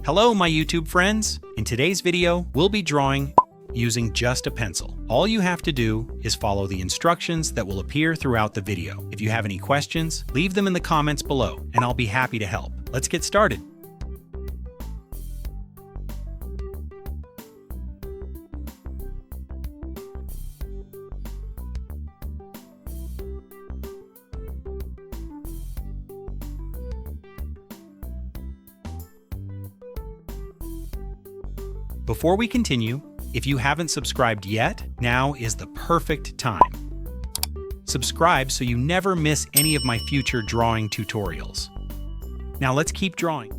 Hello, my YouTube friends! In today's video, we'll be drawing using just a pencil. All you have to do is follow the instructions that will appear throughout the video. If you have any questions, leave them in the comments below, and I'll be happy to help. Let's get started. Before we continue, if you haven't subscribed yet, now is the perfect time. Subscribe so you never miss any of my future drawing tutorials. Now let's keep drawing.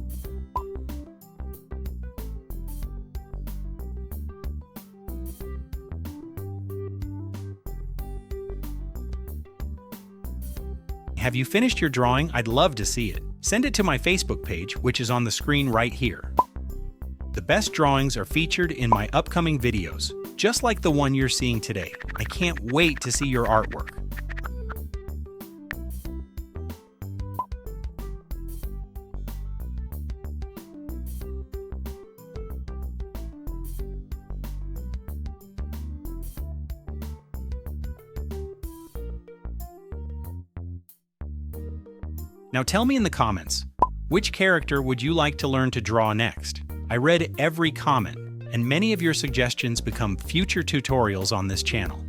Have you finished your drawing? I'd love to see it. Send it to my Facebook page, which is on the screen right here. The best drawings are featured in my upcoming videos, just like the one you're seeing today. I can't wait to see your artwork. Now tell me in the comments, which character would you like to learn to draw next? I read every comment, and many of your suggestions become future tutorials on this channel.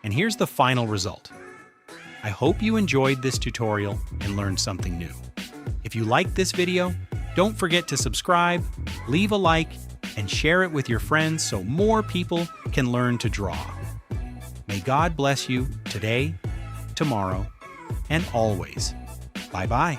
And here's the final result. I hope you enjoyed this tutorial and learned something new. If you liked this video, don't forget to subscribe, leave a like, and share it with your friends so more people can learn to draw. May God bless you today, tomorrow, and always. Bye-bye.